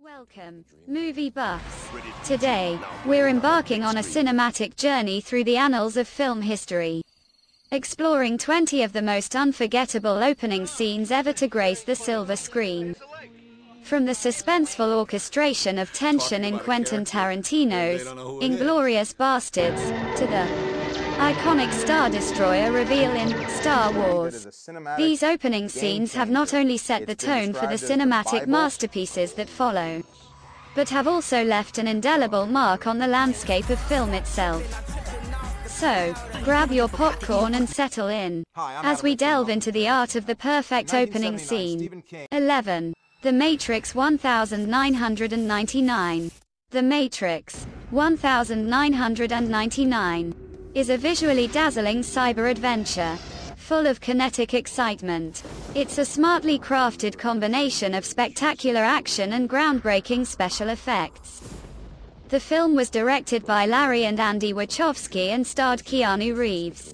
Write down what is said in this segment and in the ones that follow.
Welcome, movie buffs. Today, we're embarking on a cinematic journey through the annals of film history, exploring 20 of the most unforgettable opening scenes ever to grace the silver screen. From the suspenseful orchestration of tension in Quentin Tarantino's Inglourious Basterds, to the iconic Star Destroyer reveal in Star Wars. These opening scenes have not only set the tone for the cinematic masterpieces that follow, but have also left an indelible mark on the landscape of film itself. So, grab your popcorn and settle in, as we delve into the art of the perfect opening scene. 11. The Matrix 1999. The Matrix 1999 is a visually dazzling cyber adventure, full of kinetic excitement. It's a smartly crafted combination of spectacular action and groundbreaking special effects. The film was directed by Larry and Andy Wachowski and starred Keanu Reeves,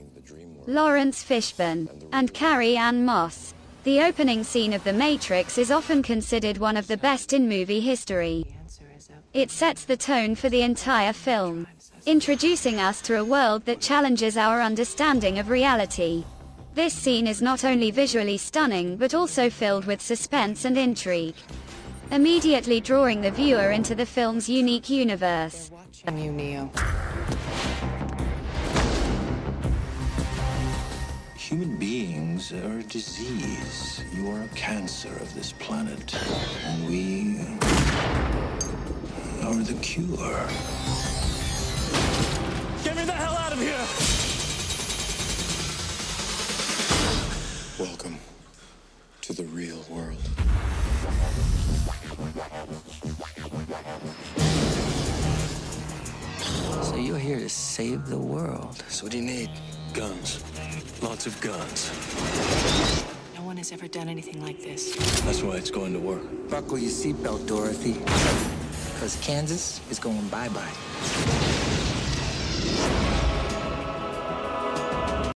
Lawrence Fishburne, and Carrie-Anne Moss. The opening scene of The Matrix is often considered one of the best in movie history. It sets the tone for the entire film, introducing us to a world that challenges our understanding of reality. This scene is not only visually stunning but also filled with suspense and intrigue, immediately drawing the viewer into the film's unique universe. You, Neo. Human beings are a disease. You are a cancer of this planet. And we are the cure. Get me the hell out of here! Welcome to the real world. So you're here to save the world. So what do you need? Guns. Lots of guns. No one has ever done anything like this. That's why it's going to work. Buckle your seatbelt, Dorothy. Because Kansas is going bye-bye.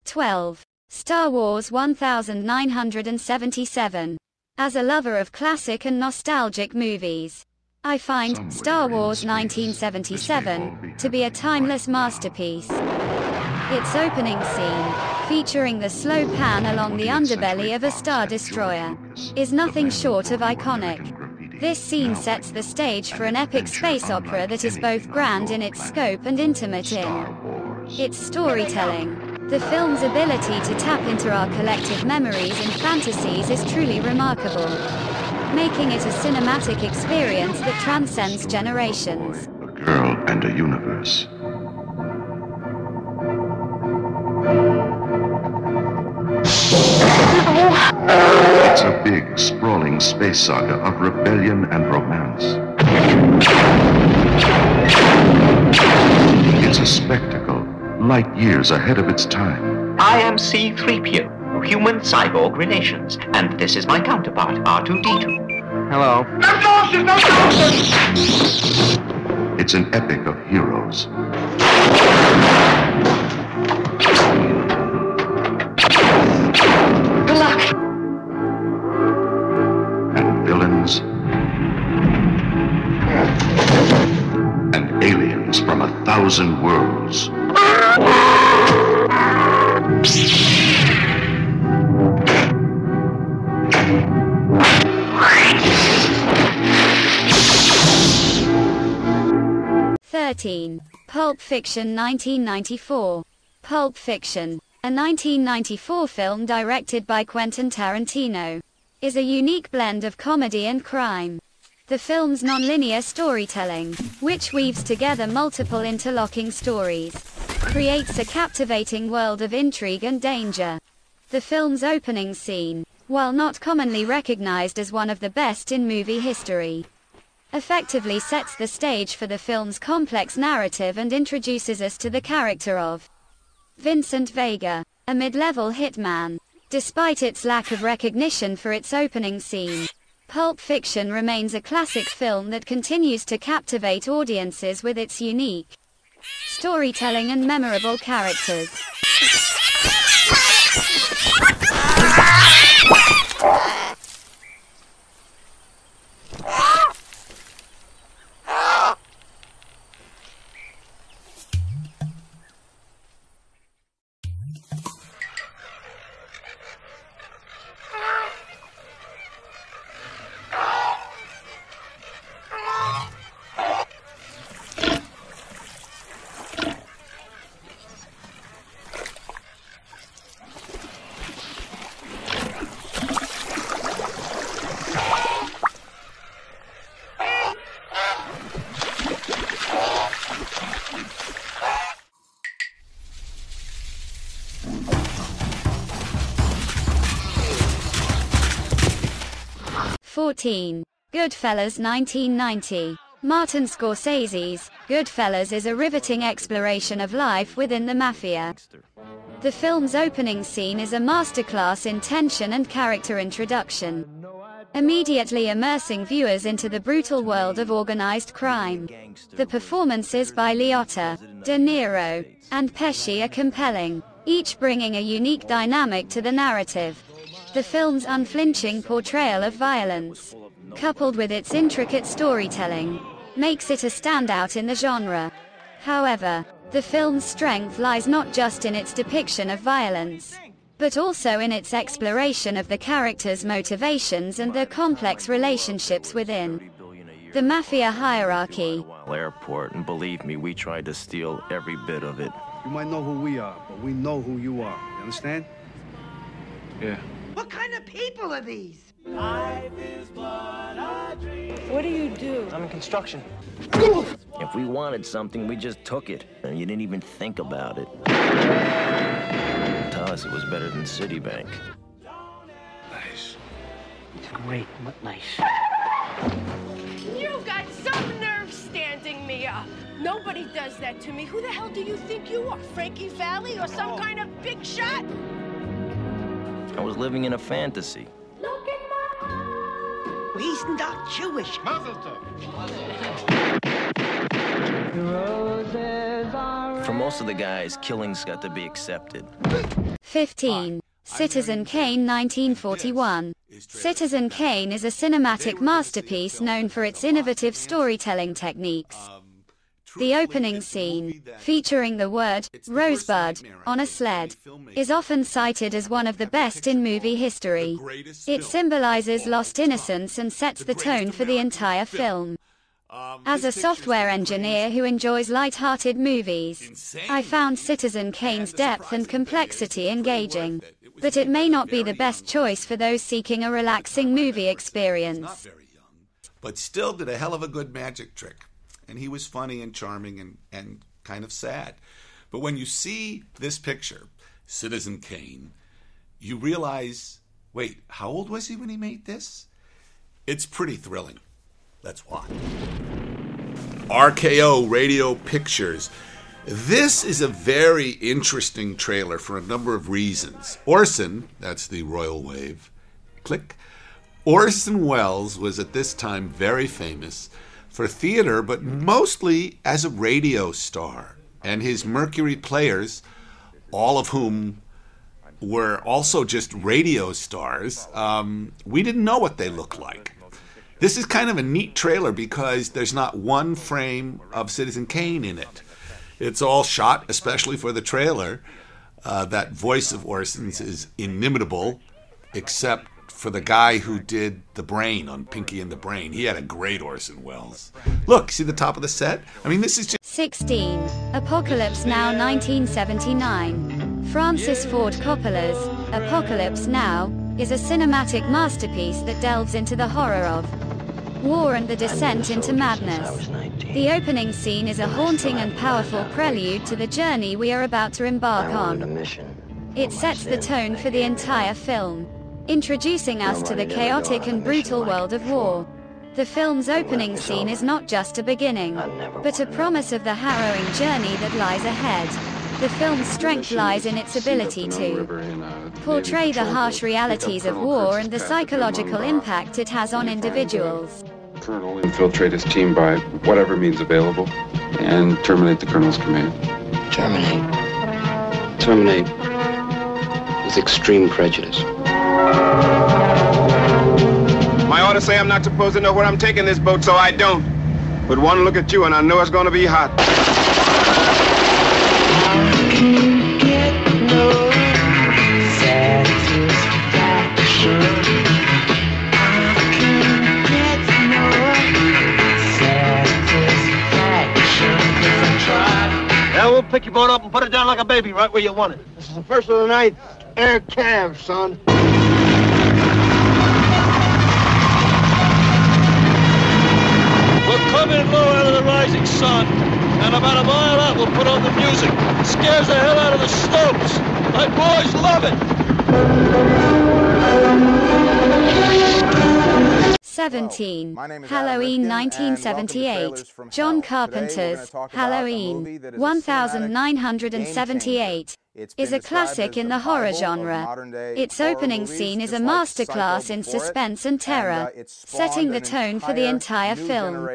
12. Star Wars 1977. As a lover of classic and nostalgic movies, I find Star Wars 1977 to be a timeless masterpiece. Its opening scene, featuring the slow pan along the underbelly of a Star Destroyer, is nothing short of iconic. This scene sets the stage for an epic space opera that is both grand in its scope and intimate in its storytelling. The film's ability to tap into our collective memories and fantasies is truly remarkable, making it a cinematic experience that transcends generations. A girl and a universe. It's a big, sprawling space saga of rebellion and romance. It's a spectacle, light years ahead of its time. I am C-3PO, human-cyborg relations, and this is my counterpart, R2-D2. Hello. It's an epic of heroes. Good luck! And villains. And aliens from 1,000 worlds. 13. Pulp Fiction 1994. Pulp Fiction, a 1994 film directed by Quentin Tarantino, is a unique blend of comedy and crime. The film's non-linear storytelling, which weaves together multiple interlocking stories, creates a captivating world of intrigue and danger. The film's opening scene, while not commonly recognized as one of the best in movie history, effectively sets the stage for the film's complex narrative and introduces us to the character of Vincent Vega, a mid-level hitman. Despite its lack of recognition for its opening scene, Pulp Fiction remains a classic film that continues to captivate audiences with its unique storytelling and memorable characters. 14. Goodfellas 1990. Martin Scorsese's Goodfellas is a riveting exploration of life within the mafia. The film's opening scene is a masterclass in tension and character introduction, immediately immersing viewers into the brutal world of organized crime. The performances by Liotta, De Niro, and Pesci are compelling, each bringing a unique dynamic to the narrative. The film's unflinching portrayal of violence, coupled with its intricate storytelling, makes it a standout in the genre. However, the film's strength lies not just in its depiction of violence, but also in its exploration of the characters' motivations and their complex relationships within the mafia hierarchy. Airport, and believe me, we tried to steal every bit of it. You might know who we are, but we know who you are. You understand? Yeah. What kind of people are these? What do you do? I'm in construction. If we wanted something, we just took it, and you didn't even think about it. To us, it was better than Citibank. Nice. It's great, but nice. You got some nerve standing me up. Nobody does that to me. Who the hell do you think you are? Frankie Valli or some kind of big shot? I was living in a fantasy. Look at my... He's not Jewish. For most of the guys, killings got to be accepted. 15. Citizen Kane 1941. Citizen Kane is a cinematic masterpiece known for its innovative storytelling techniques. The opening scene, featuring the word "Rosebud" on a sled, is often cited as one of the best in movie history. It symbolizes lost innocence and sets the tone for the entire film. As a software engineer who enjoys light-hearted movies, I found Citizen Kane's depth and complexity engaging, but it may not be the best choice for those seeking a relaxing movie experience. But still did a hell of a good magic trick. And he was funny and charming and kind of sad. But when you see this picture, Citizen Kane, you realize, wait, how old was he when he made this? It's pretty thrilling. That's why. RKO Radio Pictures. This is a very interesting trailer for a number of reasons. Orson, that's the royal wave, click. Orson Welles was at this time very famous for theater, but mostly as a radio star. And his Mercury players, all of whom were also just radio stars, we didn't know what they looked like. This is kind of a neat trailer because there's not one frame of Citizen Kane in it. It's all shot, especially for the trailer. That voice of Orson's is inimitable, except for the guy who did the brain on Pinky and the Brain. He had a great Orson Welles. Look, see the top of the set? I mean, this is just... 16. Apocalypse Now 1979. Francis Ford Coppola's Apocalypse Now is a cinematic masterpiece that delves into the horror of war and the descent into madness. The opening scene is a haunting and powerful prelude to the journey we are about to embark on. It sets the tone for the entire film, introducing us to the chaotic and brutal world of war. The film's opening scene is not just a beginning, but a promise of the harrowing journey that lies ahead. The film's strength lies in its ability to portray the harsh realities of war and the psychological impact it has on individuals. Colonel infiltrate his team by whatever means available and terminate the colonel's command. Terminate with extreme prejudice. My orders say I'm not supposed to know where I'm taking this boat, so I don't. But one look at you and I know it's gonna be hot. Now we'll pick your boat up and put it down like a baby right where you want it. This is the first of the night. Air Cav, son. We'll come in low out of the rising sun, and about a mile out we'll put on the music. It scares the hell out of the Stokes. My boys love it. 17. Halloween 1978. John Carpenter's Halloween 1978 is a classic in the horror genre. Its opening scene is a masterclass in suspense and terror, setting the tone for the entire film.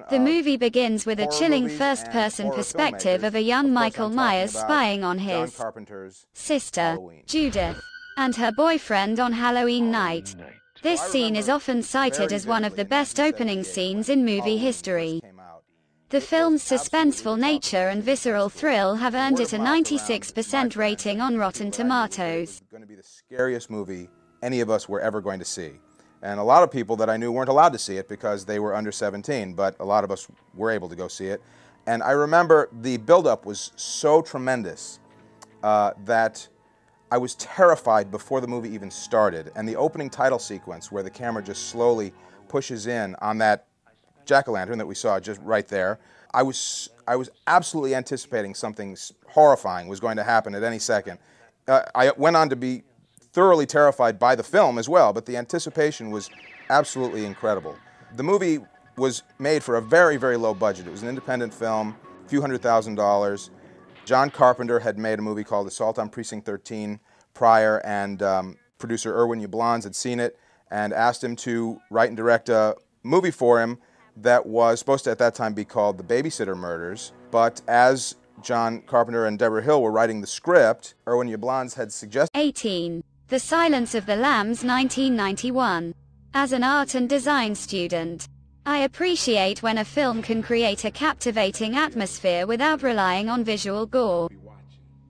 The movie begins with a chilling first-person perspective of a young Michael Myers spying on his sister, Judith, and her boyfriend on Halloween night. This scene is often cited as one of the best opening scenes in movie history. The film's suspenseful nature and visceral thrill have earned it a 96% rating on Rotten Tomatoes. It's going to be the scariest movie any of us were ever going to see. And a lot of people that I knew weren't allowed to see it because they were under 17, but a lot of us were able to go see it. And I remember the buildup was so tremendous that I was terrified before the movie even started. And the opening title sequence where the camera just slowly pushes in on that jack-o'-lantern that we saw just right there, I was absolutely anticipating something horrifying was going to happen at any second. I went on to be thoroughly terrified by the film as well, but the anticipation was absolutely incredible. The movie was made for a very, very low budget. It was an independent film, a few $100,000. John Carpenter had made a movie called Assault on Precinct 13 prior, and producer Irwin Yablans had seen it and asked him to write and direct a movie for him that was supposed to at that time be called The Babysitter Murders. But as John Carpenter and Deborah Hill were writing the script, Irwin Yablans had suggested 18. The Silence of the Lambs 1991. As an art and design student, I appreciate when a film can create a captivating atmosphere without relying on visual gore.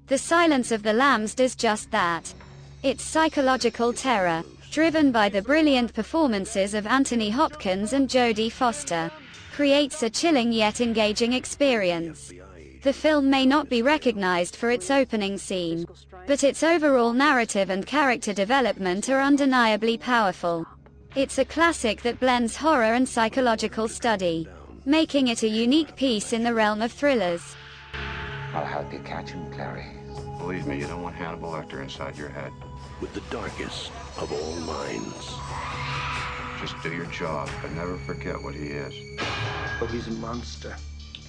The Silence of the Lambs does just that. It's psychological terror, driven by the brilliant performances of Anthony Hopkins and Jodie Foster, creates a chilling yet engaging experience. The film may not be recognized for its opening scene, but its overall narrative and character development are undeniably powerful. It's a classic that blends horror and psychological study, making it a unique piece in the realm of thrillers. I'll help you catch him, Clary. Believe me, you don't want Hannibal Lecter inside your head. With the darkest of all minds. Just do your job, but never forget what he is. Oh, he's a monster.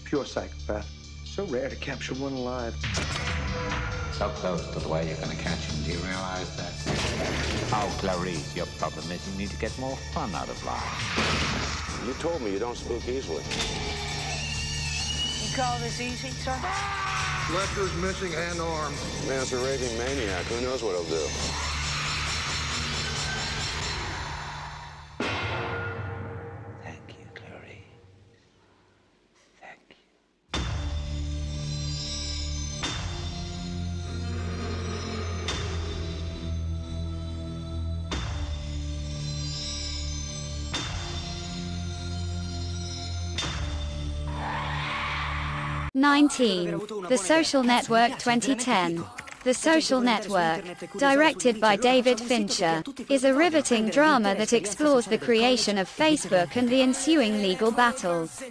Pure psychopath. So rare to capture one alive. So close to the way you're gonna catch him. Do you realize that? Oh, Clarice, your problem is you need to get more fun out of life. You told me you don't spook easily. You call this easy, sir? Lecter's missing hand arm. Man's a raving maniac. Who knows what he'll do? Thank you, Clary. Thank you. 19. The Social Network 2010. The Social Network, directed by David Fincher, is a riveting drama that explores the creation of Facebook and the ensuing legal battles.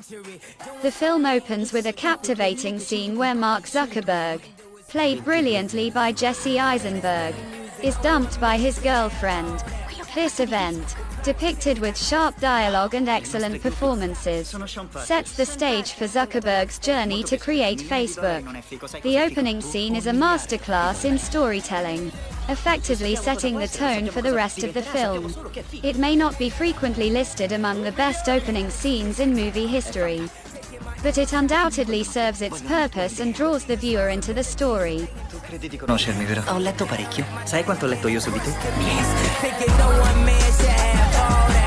The film opens with a captivating scene where Mark Zuckerberg, played brilliantly by Jesse Eisenberg, is dumped by his girlfriend. This event, depicted with sharp dialogue and excellent performances, sets the stage for Zuckerberg's journey to create Facebook. The opening scene is a masterclass in storytelling, effectively setting the tone for the rest of the film. It may not be frequently listed among the best opening scenes in movie history, but it undoubtedly serves its purpose and draws the viewer into the story. Credi di conoscermi, vero? Ho letto parecchio. Sai quanto ho letto io su di te?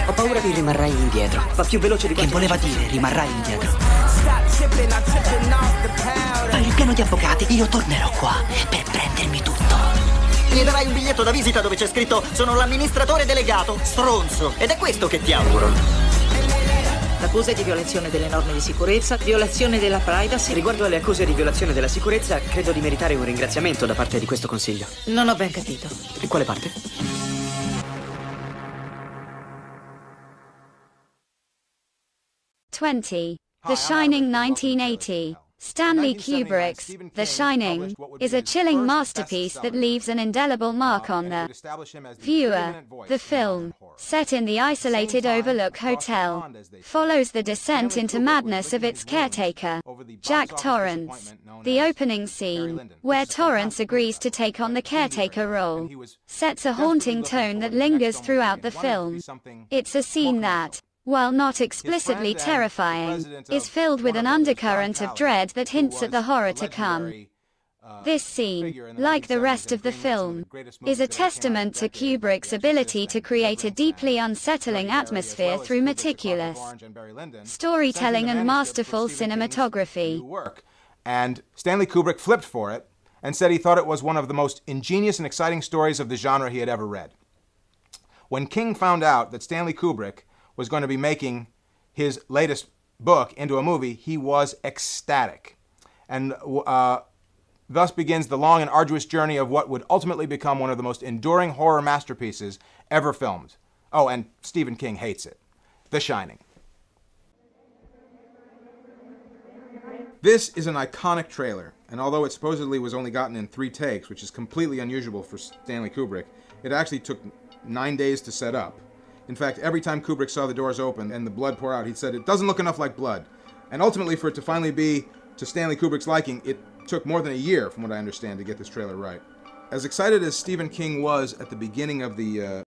Ho paura che rimarrai indietro. Va più veloce di quanto... Che voleva dire rimarrai indietro? Fai il piano di avvocati, io tornerò qua per prendermi tutto. Mi darai un biglietto da visita dove c'è scritto sono l'amministratore delegato, stronzo. Ed è questo che ti auguro. Accuse di violazione delle norme di sicurezza, violazione della privacy. Riguardo alle accuse di violazione della sicurezza, credo di meritare un ringraziamento da parte di questo consiglio. Non ho ben capito. In quale parte? The Shining 1980. Stanley Kubrick's The Shining is a chilling masterpiece that leaves an indelible mark on the viewer. The film, set in the isolated Overlook Hotel, follows the descent into madness of its caretaker, Jack Torrance. The opening scene, where Torrance agrees to take on the caretaker role, sets a haunting tone that lingers throughout the film. It's a scene that, while not explicitly terrifying, is filled with an undercurrent of dread that hints at the horror to come. This scene, like the rest of the film, is a testament to Kubrick's ability to create a deeply unsettling atmosphere through meticulous storytelling and masterful cinematography. And Stanley Kubrick flipped for it and said he thought it was one of the most ingenious and exciting stories of the genre he had ever read. When King found out that Stanley Kubrick was going to be making his latest book into a movie, he was ecstatic. And thus begins the long and arduous journey of what would ultimately become one of the most enduring horror masterpieces ever filmed. Oh, and Stephen King hates it. The Shining. This is an iconic trailer, and although it supposedly was only gotten in 3 takes, which is completely unusual for Stanley Kubrick, it actually took 9 days to set up. In fact, every time Kubrick saw the doors open and the blood pour out, he said, it doesn't look enough like blood. And ultimately, for it to finally be to Stanley Kubrick's liking, it took more than a year, from what I understand, to get this trailer right. As excited as Stephen King was at the beginning of the